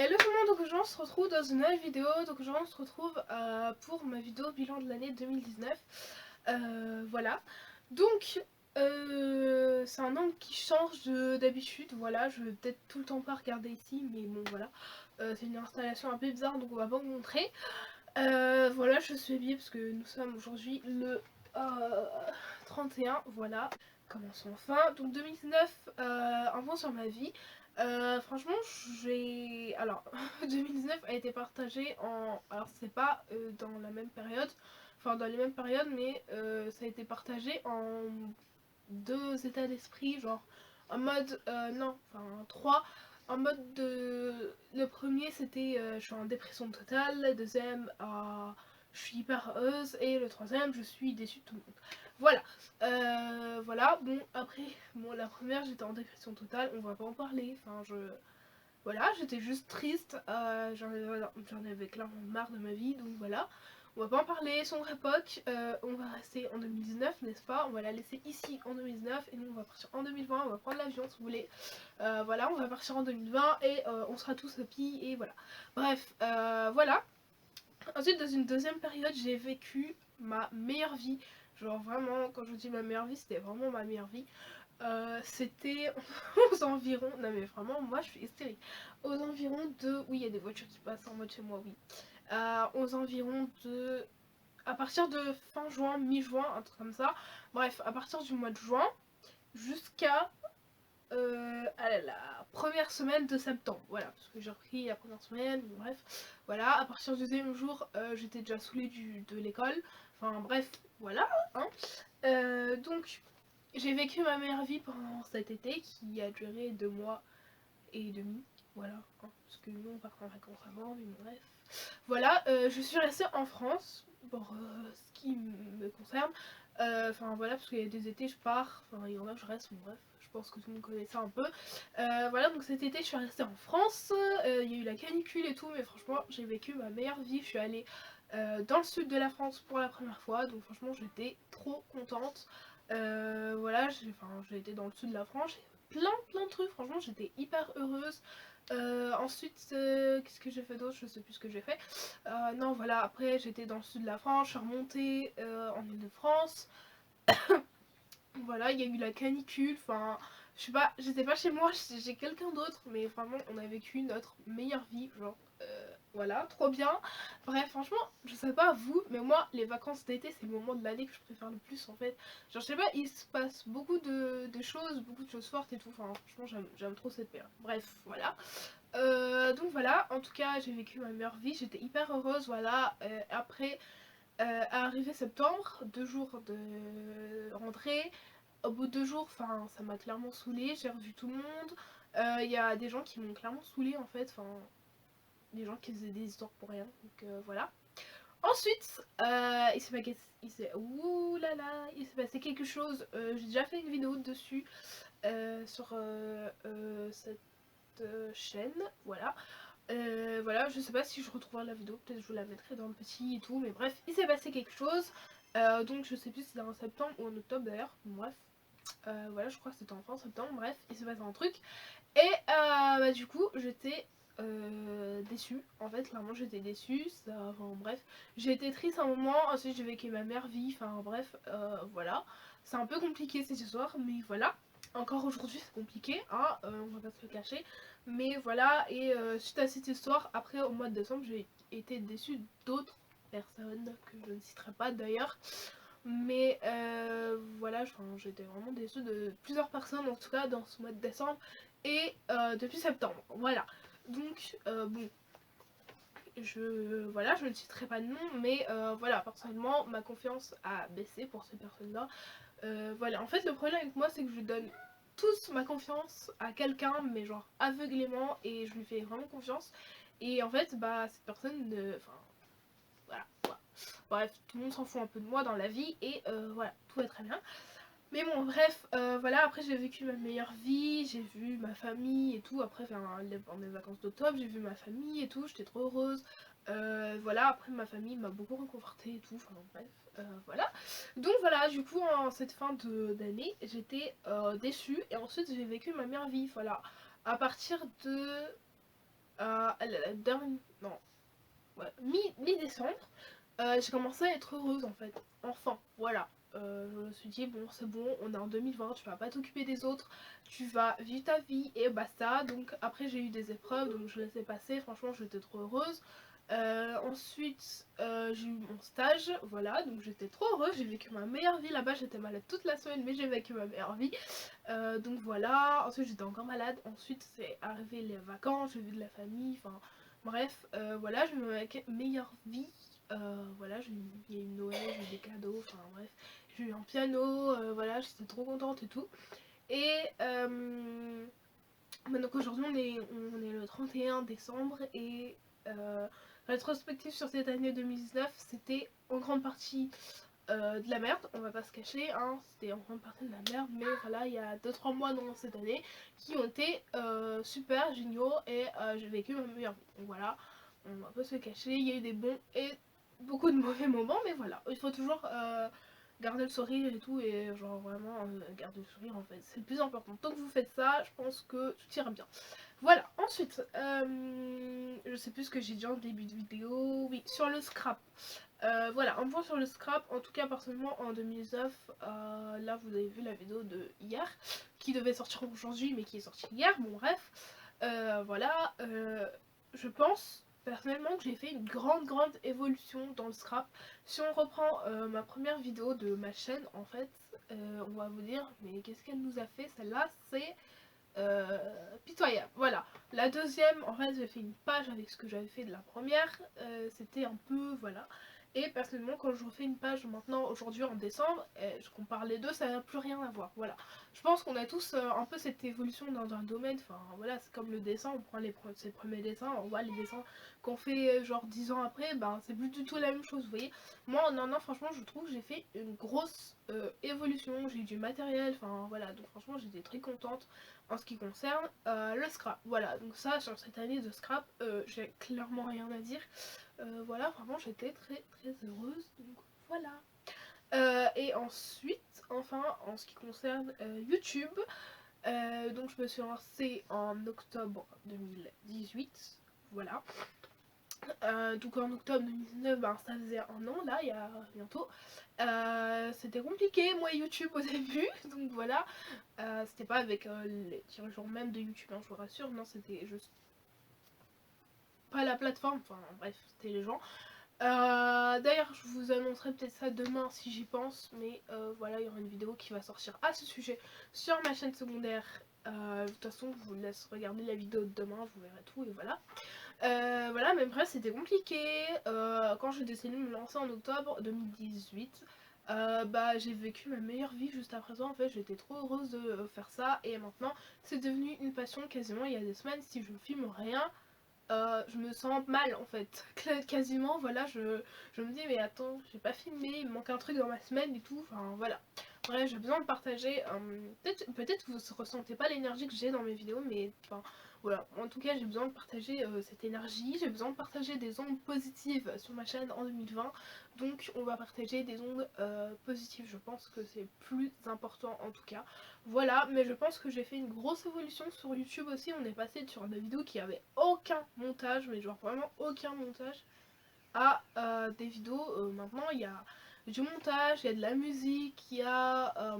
Hello tout le monde, donc aujourd'hui on se retrouve dans une nouvelle vidéo. Donc aujourd'hui on se retrouve pour ma vidéo bilan de l'année 2019. Voilà. Donc c'est un angle qui change d'habitude. Voilà, je vais peut-être tout le temps pas regarder ici, mais bon voilà. C'est une installation un peu bizarre donc on va pas vous montrer. Voilà, je suis habillée parce que nous sommes aujourd'hui le 31. Voilà. Commençons enfin. Donc 2019, un point sur ma vie. Franchement, j'ai. Alors, 2019 a été partagé en. Alors, c'est pas dans la même période, enfin dans les mêmes périodes, mais ça a été partagé en deux états d'esprit, genre en mode. Non, enfin trois. En mode de. Le premier, c'était je suis en dépression totale. Le deuxième, je suis hyper heureuse. Et le troisième, je suis déçue de tout le monde. Voilà. Voilà. Bon, après, bon, la première, j'étais en dépression totale. On va pas en parler. Enfin, voilà, j'étais juste triste. J'en avais clairement marre de ma vie. Donc voilà. On va pas en parler. Sombre époque. On va rester en 2019, n'est-ce pas? On va la laisser ici en 2019. Et nous, on va partir en 2020. On va prendre l'avion si vous voulez. Voilà, on va partir en 2020. Et on sera tous happy. Et voilà. Bref, voilà. Ensuite, dans une deuxième période, j'ai vécu ma meilleure vie. Genre vraiment, quand je dis ma meilleure vie, c'était vraiment ma meilleure vie. C'était aux environs, non mais vraiment, moi je suis hystérique. Aux environs de, oui, il y a des voitures qui passent en mode chez moi, oui. Aux environs de, à partir de fin juin, mi-juin, un truc comme ça. Bref, à partir du mois de juin jusqu'à la première semaine de septembre, voilà, parce que j'ai repris la première semaine, bref, voilà, à partir du deuxième jour, j'étais déjà saoulée de l'école, enfin bref, voilà, hein. Donc, j'ai vécu ma meilleure vie pendant cet été qui a duré 2 mois et demi, voilà, hein, parce que nous on part en vacances avant, mais bon, bref. Voilà, je suis restée en France pour ce qui me concerne. Enfin voilà, parce qu'il y a des étés je pars, enfin il y en a je reste, bon bref, je pense que tout le monde connaît ça un peu. Voilà, donc cet été je suis restée en France, il y a eu la canicule et tout, mais franchement j'ai vécu ma meilleure vie. Je suis allée dans le sud de la France pour la première fois, donc franchement j'étais trop contente. Voilà, j'ai été dans le sud de la France, j'ai plein de trucs, franchement j'étais hyper heureuse. Ensuite, qu'est-ce que j'ai fait d'autre? Je sais plus ce que j'ai fait. Non, voilà, après j'étais dans le sud de la France, je suis remontée en Ile-de-France. Voilà, il y a eu la canicule, enfin, je sais pas, j'étais pas chez moi, j'ai quelqu'un d'autre, mais vraiment, on a vécu notre meilleure vie, genre, voilà, trop bien. Bref, franchement, je sais pas vous, mais moi, les vacances d'été, c'est le moment de l'année que je préfère le plus, en fait. Genre, je sais pas, il se passe beaucoup beaucoup de choses fortes et tout, enfin, franchement, j'aime trop cette période. Bref, voilà. Donc voilà, en tout cas, j'ai vécu ma meilleure vie, j'étais hyper heureuse, voilà. Après, arrivé septembre, 2 jours de rentrée. Au bout de 2 jours, enfin, ça m'a clairement saoulée, j'ai revu tout le monde. Il y a des gens qui m'ont clairement saoulée en fait, enfin, des gens qui faisaient des histoires pour rien, donc voilà. Ensuite, ouh là là, il s'est passé quelque chose. J'ai déjà fait une vidéo dessus sur cette chaîne, voilà. Voilà, je sais pas si je retrouverai la vidéo, peut-être je vous la mettrai dans le petit et tout, mais bref, il s'est passé quelque chose. Donc je sais plus si c'était en septembre ou en octobre d'ailleurs, bref. Voilà, je crois que c'était en fin septembre, bref, il s'est passé un truc. Et bah, du coup, j'étais déçue. En fait, clairement, j'étais déçue. Enfin, bref, j'ai été triste un moment. Ensuite, j'ai vécu ma mère vie. Enfin, bref, voilà. C'est un peu compliqué cette histoire, mais voilà. Encore aujourd'hui, c'est compliqué, hein, on va pas se le cacher. Mais voilà, et suite à cette histoire, après, au mois de décembre, j'ai été déçue d'autres personnes que je ne citerai pas d'ailleurs. Mais voilà, j'étais vraiment déçue de plusieurs personnes en tout cas dans ce mois de décembre et depuis septembre. Voilà. Donc bon, voilà, je ne citerai pas de nom, mais voilà, personnellement, ma confiance a baissé pour ces personnes-là. Voilà, en fait, le problème avec moi, c'est que je donne tous ma confiance à quelqu'un, mais genre aveuglément, et je lui fais vraiment confiance. Et en fait, bah, cette personne, enfin, voilà. Bref, tout le monde s'en fout un peu de moi dans la vie et voilà, tout va très bien. Mais bon, bref, voilà, après j'ai vécu ma meilleure vie, j'ai vu ma famille et tout. Après, pendant mes vacances d'octobre, j'ai vu ma famille et tout, j'étais trop heureuse. Voilà, après ma famille m'a beaucoup réconfortée et tout, enfin bref, voilà. Donc voilà, du coup, en cette fin d'année, j'étais déçue et ensuite j'ai vécu ma meilleure vie, voilà. À partir de la dernière, non, ouais, mi-décembre, j'ai commencé à être heureuse en fait, enfin, voilà. Je me suis dit, bon, c'est bon, on est en 2020, tu vas pas t'occuper des autres, tu vas vivre ta vie et basta. Donc après j'ai eu des épreuves, donc je les ai passées, franchement j'étais trop heureuse. Ensuite j'ai eu mon stage, voilà, donc j'étais trop heureuse, j'ai vécu ma meilleure vie là-bas, j'étais malade toute la semaine mais j'ai vécu ma meilleure vie. Donc voilà, ensuite j'étais encore malade, ensuite c'est arrivé les vacances, j'ai vu de la famille, enfin bref, voilà, j'ai eu ma meilleure vie. Voilà, il y a eu Noël, j'ai eu des cadeaux, enfin bref, j'ai eu un piano, voilà, j'étais trop contente et tout. Et donc aujourd'hui on est le 31 décembre et la rétrospective sur cette année 2019 c'était en grande partie de la merde, on va pas se cacher, hein, c'était en grande partie de la merde, mais voilà, il y a 2-3 mois dans cette année qui ont été super géniaux et j'ai vécu ma meilleure vie. Donc voilà, on va pas se cacher, il y a eu des bons et beaucoup de mauvais moments, mais voilà, il faut toujours garder le sourire et tout, et genre vraiment garder le sourire en fait, c'est le plus important. Tant que vous faites ça, je pense que tout ira bien. Voilà, ensuite, je sais plus ce que j'ai dit en début de vidéo, oui, sur le scrap. Voilà, un point sur le scrap, en tout cas personnellement en 2019, là vous avez vu la vidéo de hier, qui devait sortir aujourd'hui mais qui est sortie hier, bon bref, voilà, je pense personnellement que j'ai fait une grande évolution dans le scrap. Si on reprend ma première vidéo de ma chaîne en fait, on va vous dire mais qu'est-ce qu'elle nous a fait celle-là, c'est pitoyable. Voilà, la deuxième en fait j'ai fait une page avec ce que j'avais fait de la première, c'était un peu voilà. Et personnellement quand je refais une page maintenant aujourd'hui en décembre, je compare les deux, ça n'a plus rien à voir. Voilà, je pense qu'on a tous un peu cette évolution dans un domaine. Enfin voilà, c'est comme le dessin, on prend ses premiers dessins, on voit les dessins qu'on fait genre 10 ans après, ben c'est plus du tout la même chose, vous voyez. Moi en un an franchement je trouve que j'ai fait une grosse évolution, j'ai eu du matériel, enfin voilà, donc franchement j'étais très contente en ce qui concerne le scrap. Voilà, donc ça sur cette année de scrap, j'ai clairement rien à dire. Voilà, vraiment j'étais très heureuse, donc voilà. Et ensuite, enfin en ce qui concerne YouTube, donc je me suis lancée en octobre 2018, voilà. Donc en octobre 2019, ben, ça faisait un an là, il y a bientôt. C'était compliqué moi YouTube au début, donc voilà. C'était pas avec les dirigeants même de YouTube, hein, je vous rassure, non c'était juste pas la plateforme, enfin bref, c'était les gens. D'ailleurs je vous annoncerai peut-être ça demain si j'y pense, mais voilà, il y aura une vidéo qui va sortir à ce sujet sur ma chaîne secondaire. De toute façon je vous laisse regarder la vidéo de demain, vous verrez tout et voilà. Voilà, mais bref c'était compliqué. Quand j'ai décidé de me lancer en octobre 2018, bah j'ai vécu ma meilleure vie juste à présent. En fait j'étais trop heureuse de faire ça et maintenant c'est devenu une passion. Quasiment il y a des semaines si je filme rien, je me sens mal en fait. Quasiment voilà, je me dis mais attends, j'ai pas filmé, il me manque un truc dans ma semaine et tout, enfin voilà. Bref, j'ai besoin de partager, peut-être que vous ne ressentez pas l'énergie que j'ai dans mes vidéos, mais enfin voilà, en tout cas j'ai besoin de partager cette énergie, j'ai besoin de partager des ondes positives sur ma chaîne en 2020, donc on va partager des ondes positives, je pense que c'est plus important en tout cas. Voilà, mais je pense que j'ai fait une grosse évolution sur YouTube aussi, on est passé sur des vidéos qui avaient aucun montage, mais genre vraiment aucun montage, à des vidéos, maintenant il y a du montage, il y a de la musique, il y a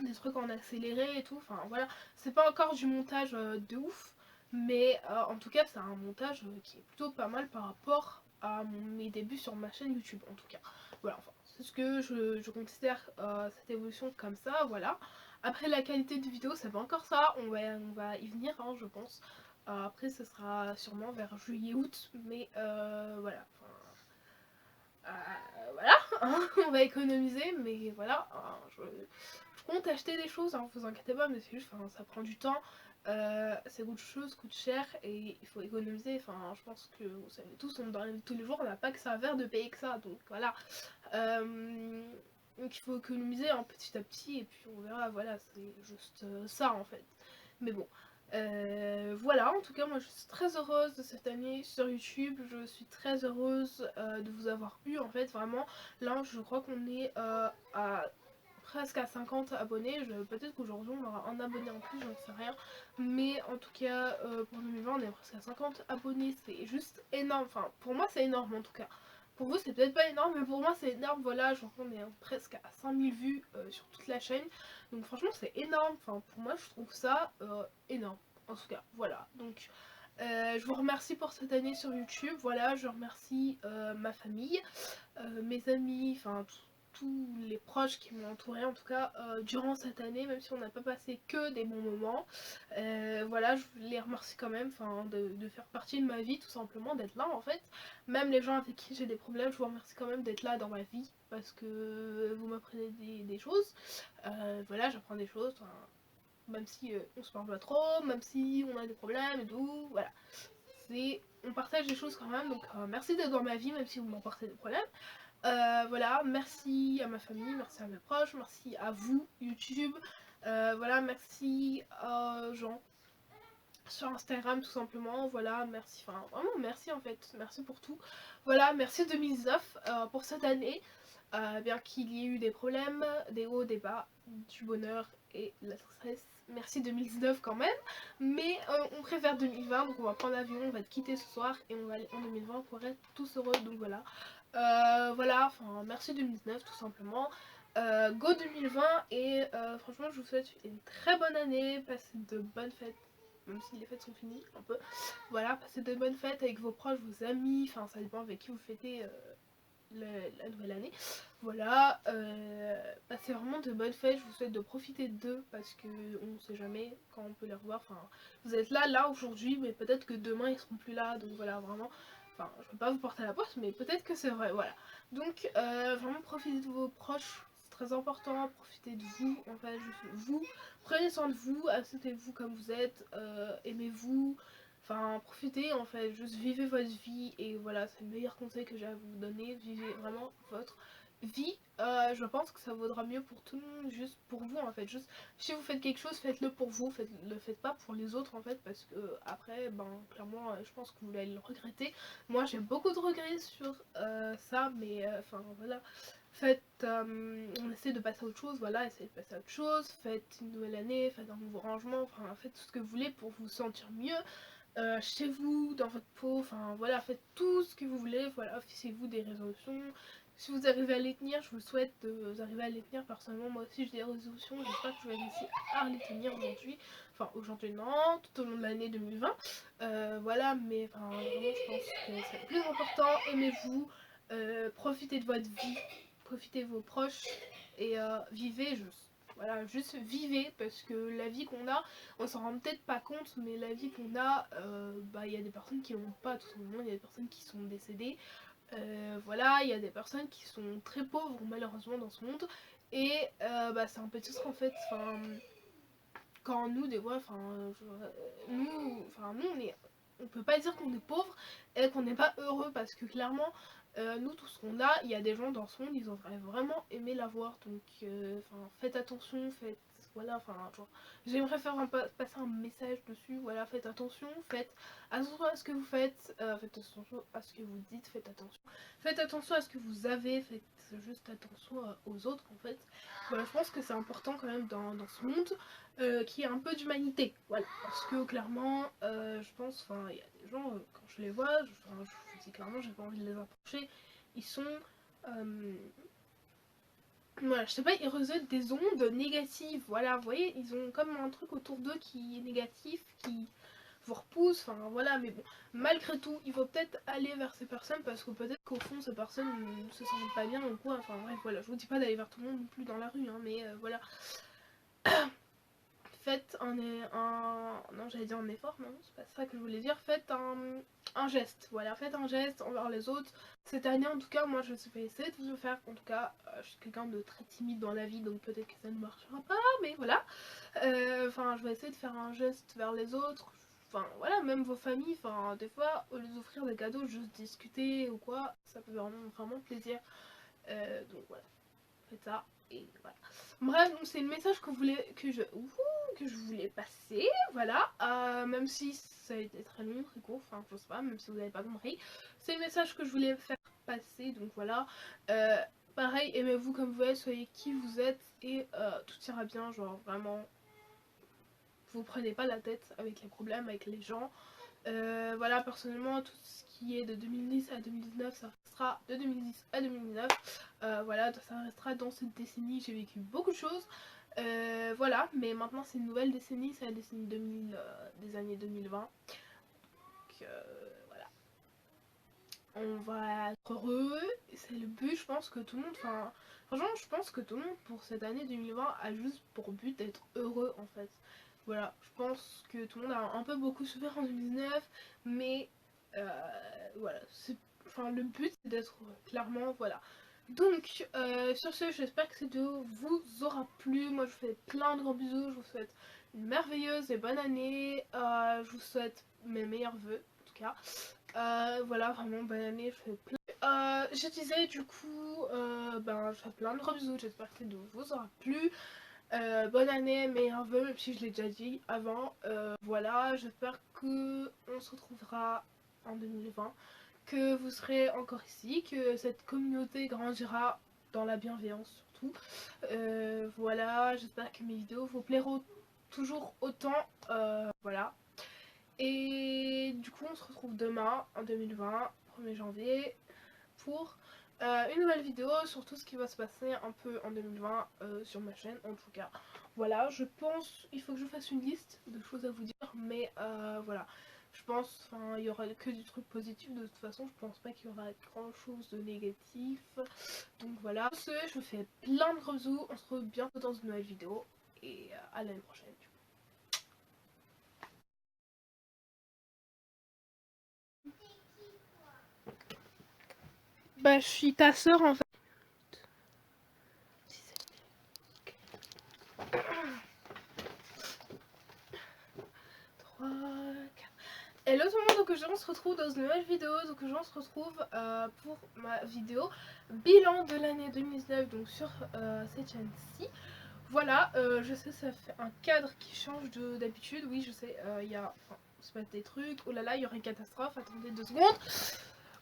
des trucs en accéléré et tout, enfin voilà, c'est pas encore du montage de ouf, mais en tout cas c'est un montage qui est plutôt pas mal par rapport à mes débuts sur ma chaîne YouTube en tout cas. Voilà, enfin c'est ce que je considère cette évolution comme ça, voilà. Après la qualité de vidéo c'est pas encore ça, on va y venir hein, je pense. Après ce sera sûrement vers juillet-août, mais voilà, voilà, hein, on va économiser, mais voilà, hein, je compte acheter des choses, hein, vous inquiétez pas, mais c'est juste, ça prend du temps, c'est beaucoup de choses, coûte cher, et il faut économiser, enfin, je pense que vous savez tous, dans la vie de tous les jours, on n'a pas que ça à faire de payer que ça, donc voilà. Donc il faut économiser hein, petit à petit, et puis on verra, voilà, c'est juste ça en fait. Mais bon, voilà, en tout cas moi je suis très heureuse de cette année sur YouTube, je suis très heureuse de vous avoir eu en fait, vraiment. Là je crois qu'on est à presque à 50 abonnés. Peut-être qu'aujourd'hui on aura un abonné en plus, j'en sais rien. Mais en tout cas, pour 2020, on est presque à 50 abonnés. C'est juste énorme. Enfin, pour moi, c'est énorme en tout cas. Pour vous, c'est peut-être pas énorme, mais pour moi, c'est énorme. Voilà, genre, on est presque à 5000 vues sur toute la chaîne. Donc, franchement, c'est énorme. Enfin, pour moi, je trouve ça énorme. En tout cas, voilà. Donc, je vous remercie pour cette année sur YouTube. Voilà, je remercie ma famille, mes amis, enfin tous les proches qui m'ont entouré en tout cas durant cette année, même si on n'a pas passé que des bons moments. Voilà, je les remercie quand même de faire partie de ma vie, tout simplement, d'être là en fait. Même les gens avec qui j'ai des problèmes, je vous remercie quand même d'être là dans ma vie parce que vous m'apprenez des choses. Voilà, j'apprends des choses. Même si on se parle pas trop, même si on a des problèmes et tout, voilà. On partage des choses quand même, donc merci d'être dans ma vie, même si vous m'apportez des problèmes. Voilà, merci à ma famille, merci à mes proches, merci à vous, YouTube. Voilà, merci aux gens sur Instagram tout simplement, voilà, merci, enfin vraiment merci en fait, merci pour tout. Voilà, merci 2019 pour cette année, bien qu'il y ait eu des problèmes, des hauts, des bas, du bonheur et de la stress. Merci 2019 quand même, mais on préfère 2020, donc on va prendre l'avion, on va te quitter ce soir et on va aller en 2020 pour être tous heureux, donc voilà. Voilà, enfin merci 2019 tout simplement. Go 2020 et franchement je vous souhaite une très bonne année, passez de bonnes fêtes même si les fêtes sont finies un peu. Voilà, passez de bonnes fêtes avec vos proches, vos amis, enfin ça dépend avec qui vous fêtez la nouvelle année. Voilà, passez vraiment de bonnes fêtes, je vous souhaite de profiter d'eux parce que on ne sait jamais quand on peut les revoir. Enfin, vous êtes là aujourd'hui, mais peut-être que demain ils seront plus là, donc voilà, vraiment. Enfin, je peux pas vous porter à la poste, mais peut-être que c'est vrai, voilà. Donc, vraiment profitez de vos proches, c'est très important, profitez de vous, en fait, juste vous. Prenez soin de vous, acceptez-vous comme vous êtes, aimez-vous. Enfin, profitez en fait, juste vivez votre vie et voilà, c'est le meilleur conseil que j'ai à vous donner. Vivez vraiment votre vie. Je pense que ça vaudra mieux pour tout le monde, juste pour vous en fait. Juste si vous faites quelque chose, faites-le pour vous, le faites pas pour les autres en fait, parce que après, ben clairement, je pense que vous allez le regretter. Moi, j'ai beaucoup de regrets sur ça, mais enfin voilà. Faites, on essaie de passer à autre chose, voilà, essayez de passer à autre chose, faites une nouvelle année, faites un nouveau rangement, enfin faites tout ce que vous voulez pour vous sentir mieux. Chez vous, dans votre peau, enfin voilà, faites tout ce que vous voulez, voilà, fixez-vous des résolutions. Si vous arrivez à les tenir, je vous souhaite de vous arriver à les tenir. Personnellement, moi aussi j'ai des résolutions, j'espère que je vais réussir à les tenir aujourd'hui. Enfin, aujourd'hui non, tout au long de l'année 2020. Voilà, mais enfin, vraiment, je pense que c'est le plus important. Aimez-vous, profitez de votre vie, profitez de vos proches et vivez juste. Voilà, juste vivez parce que la vie qu'on a, on s'en rend peut-être pas compte, mais la vie qu'on a, bah il y a des personnes qui l'ont pas tout simplement, il y a des personnes qui sont décédées, voilà, il y a des personnes qui sont très pauvres malheureusement dans ce monde, et bah c'est un peu tout ce qu'en fait, enfin, quand nous des fois, enfin, nous on peut pas dire qu'on est pauvre et qu'on n'est pas heureux parce que clairement nous tout ce qu'on a, il y a des gens dans ce monde, ils auraient vraiment aimé l'avoir, donc faites attention, faites voilà, enfin genre j'aimerais passer un message dessus, voilà, faites attention à ce que vous faites, faites attention à ce que vous dites, faites attention à ce que vous avez, faites juste attention aux autres en fait. Voilà, je pense que c'est important quand même dans ce monde qui a un peu d'humanité, voilà, parce que clairement je pense, enfin il y a des gens quand je les vois, je vous dis clairement j'ai pas envie de les approcher, ils sont voilà, je sais pas, ils rejettent des ondes négatives, voilà, vous voyez, ils ont comme un truc autour d'eux qui est négatif, qui vous repousse, enfin voilà, mais bon, malgré tout, il faut peut-être aller vers ces personnes parce que peut-être qu'au fond, ces personnes ne se sentent pas bien ou quoi, enfin bref, voilà, je vous dis pas d'aller vers tout le monde non plus dans la rue, hein, mais voilà. Faites non j'allais dire un effort, non c'est pas ça que je voulais dire, faites un geste, voilà, faites un geste envers les autres. Cette année en tout cas, moi je vais essayer de le faire, en tout cas je suis quelqu'un de très timide dans la vie, donc peut-être que ça ne marchera pas, mais voilà. Enfin je vais essayer de faire un geste vers les autres, enfin voilà, même vos familles, enfin des fois au lieu d'offrir des cadeaux, juste discuter ou quoi, ça peut vraiment plaisir, donc voilà, faites ça. Et voilà. Bref, donc c'est le message que je voulais passer, voilà, même si ça a été très long, très court, enfin je sais pas, même si vous n'avez pas compris, c'est le message que je voulais faire passer, donc voilà, pareil, aimez-vous comme vous êtes, soyez qui vous êtes et tout ira bien, genre vraiment, vous prenez pas la tête avec les problèmes, avec les gens. Voilà, personnellement, tout ce qui est de 2010 à 2019, ça restera de 2010 à 2019. Voilà, ça restera dans cette décennie, j'ai vécu beaucoup de choses. Voilà, mais maintenant c'est une nouvelle décennie, c'est la décennie 2000, des années 2020. Donc voilà, on va être heureux, c'est le but, je pense que tout le monde, enfin, franchement, je pense que tout le monde pour cette année 2020 a juste pour but d'être heureux en fait. Voilà, je pense que tout le monde a un peu beaucoup souffert en 2019, mais voilà, enfin, le but c'est d'être heureux, clairement, voilà. Donc, sur ce, j'espère que cette vidéo vous aura plu. Moi, je vous fais plein de gros bisous. Je vous souhaite une merveilleuse et bonne année. Je vous souhaite mes meilleurs vœux, en tout cas. Voilà, vraiment, bonne année. Je fais plein. Je disais, du coup, ben, je fais plein de gros bisous. J'espère que cette vidéo vous aura plu. Bonne année, meilleurs vœux, même si je l'ai déjà dit avant. Voilà, j'espère que on se retrouvera en 2020. Que vous serez encore ici, que cette communauté grandira dans la bienveillance surtout. Voilà, j'espère que mes vidéos vous plairont toujours autant. Voilà. Et du coup, on se retrouve demain, en 2020, 1er janvier, pour une nouvelle vidéo sur tout ce qui va se passer un peu en 2020 sur ma chaîne, en tout cas. Voilà, je pense, il faut que je fasse une liste de choses à vous dire, mais voilà. Je pense, enfin, il y aura que du truc positif de toute façon, je pense pas qu'il y aura grand chose de négatif. Donc voilà, je vous fais plein de gros bisous, on se retrouve bientôt dans une nouvelle vidéo, et à l'année prochaine. Bah, je suis ta sœur en fait. 3, 4. Hello tout le monde, donc on se retrouve dans une nouvelle vidéo, donc on se retrouve pour ma vidéo bilan de l'année 2019, donc sur cette chaîne-ci. Voilà, je sais ça fait un cadre qui change d'habitude, oui je sais, il y a, enfin, se passe des trucs, oh là là il y aura une catastrophe, attendez 2 secondes.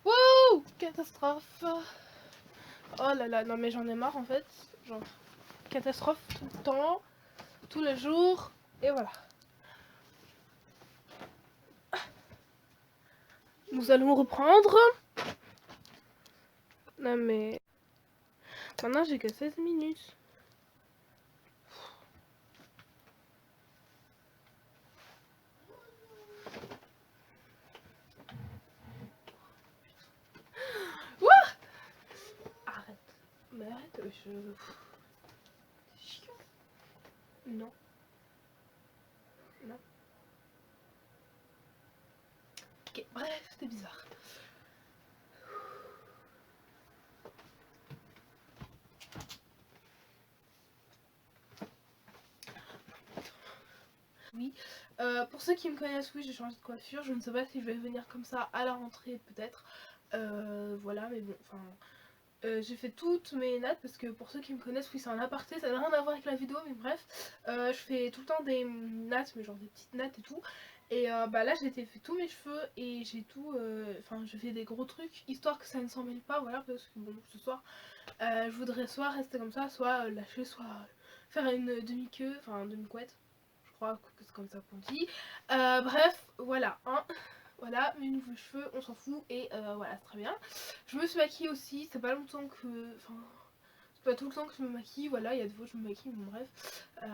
Wouh, catastrophe. Oh là là, non mais j'en ai marre en fait, genre catastrophe tout le temps, tous les jours, et voilà. Nous allons reprendre. Non mais... Maintenant j'ai que 16 minutes. What? Arrête. Mais arrête, je... C'est chiant. Non. Non. Ok, bref, c'était bizarre. Oui, pour ceux qui me connaissent, oui j'ai changé de coiffure, je ne sais pas si je vais venir comme ça à la rentrée peut-être, voilà, mais bon, enfin, j'ai fait toutes mes nattes parce que pour ceux qui me connaissent, oui c'est un aparté, ça n'a rien à voir avec la vidéo, mais bref, je fais tout le temps des nattes, mais genre des petites nattes et tout, et bah là j'ai fait tous mes cheveux et j'ai tout, enfin je fais des gros trucs, histoire que ça ne s'en mêle pas, voilà, parce que bon, ce soir, je voudrais soit rester comme ça, soit lâcher, soit faire une demi-queue, enfin une demi-couette. Je crois que c'est comme ça qu'on dit. Bref, voilà, hein. Voilà, mes nouveaux cheveux, on s'en fout, et voilà, c'est très bien. Je me suis maquillée aussi, c'est pas longtemps que... Enfin, c'est pas tout le temps que je me maquille, voilà, il y a des fois que je me maquille, bon bref.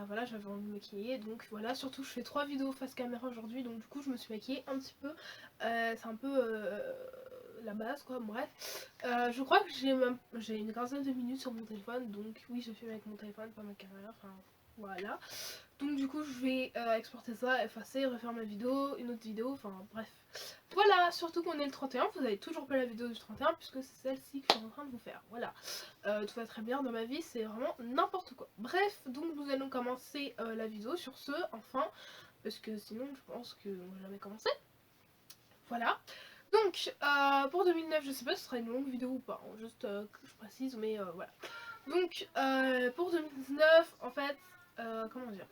Voilà, j'avais envie de me maquiller, donc voilà, surtout je fais 3 vidéos face caméra aujourd'hui, donc du coup je me suis maquillée un petit peu. C'est un peu la base, quoi, bref. Je crois que j'ai une quinzaine de minutes sur mon téléphone, donc oui, je filme avec mon téléphone, pas ma caméra, enfin voilà. Donc du coup je vais exporter ça, effacer, refaire ma vidéo, une autre vidéo, enfin bref. Voilà, surtout qu'on est le 31, vous avez toujours pas la vidéo du 31 puisque c'est celle-ci que je suis en train de vous faire, voilà. Tout va très bien dans ma vie, c'est vraiment n'importe quoi. Bref, donc nous allons commencer la vidéo sur ce, enfin, parce que sinon je pense qu'on va jamais commencer. Voilà. Donc, pour 2009, je sais pas si ce sera une longue vidéo ou pas, hein, juste que je précise, mais voilà. Donc, pour 2019, en fait, comment dire,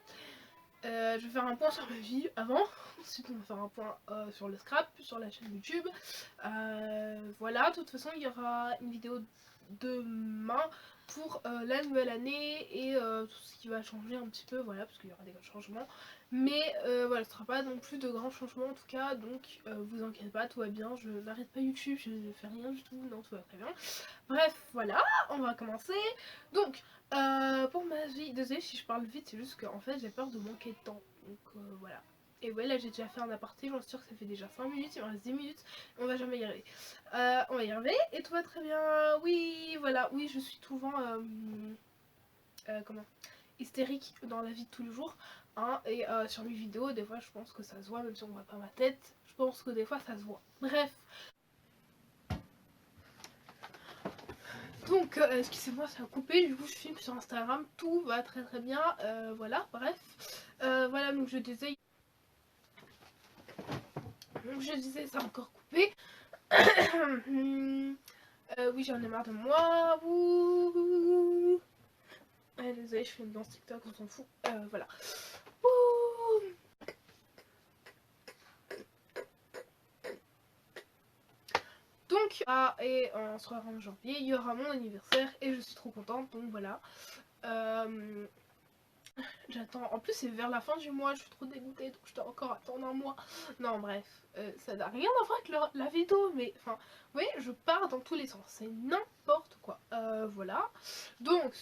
je vais faire un point sur ma vie avant, ensuite on va faire un point sur le scrap, sur la chaîne YouTube. Voilà, de toute façon il y aura une vidéo demain pour la nouvelle année et tout ce qui va changer un petit peu, voilà, parce qu'il y aura des changements. Mais voilà, ce sera pas non plus de grands changements en tout cas, donc vous inquiétez pas, tout va bien, je n'arrête pas YouTube, je ne fais rien du tout, non, tout va très bien. Bref, voilà, on va commencer. Donc, pour ma vie, désolé si je parle vite, c'est juste qu'en fait j'ai peur de manquer de temps, donc voilà. Et ouais, là j'ai déjà fait un aparté, j'en suis sûre que ça fait déjà 5 minutes, il me reste 10 minutes, on va jamais y arriver. On va y arriver, et tout va très bien, oui, voilà, oui, je suis souvent, comment, hystérique dans la vie de tous les jours, hein, et sur mes vidéos, des fois je pense que ça se voit, même si on voit pas ma tête, je pense que des fois ça se voit. Bref. Donc, excusez-moi, ça a coupé, du coup je filme sur Instagram, tout va très très bien, voilà, bref. Voilà, donc je disais... Donc je disais, ça a encore coupé. Oui, j'en ai marre de moi. Ouh. Désolé, je fais une danse TikTok, on s'en fout. Voilà. Ouh. Donc, et en soir en janvier, il y aura mon anniversaire et je suis trop contente, donc voilà. J'attends, en plus c'est vers la fin du mois, je suis trop dégoûtée, donc je dois encore attendre un mois. Non bref, ça n'a rien à voir avec la vidéo, mais enfin, vous voyez, je pars dans tous les sens, c'est n'importe quoi. Voilà, donc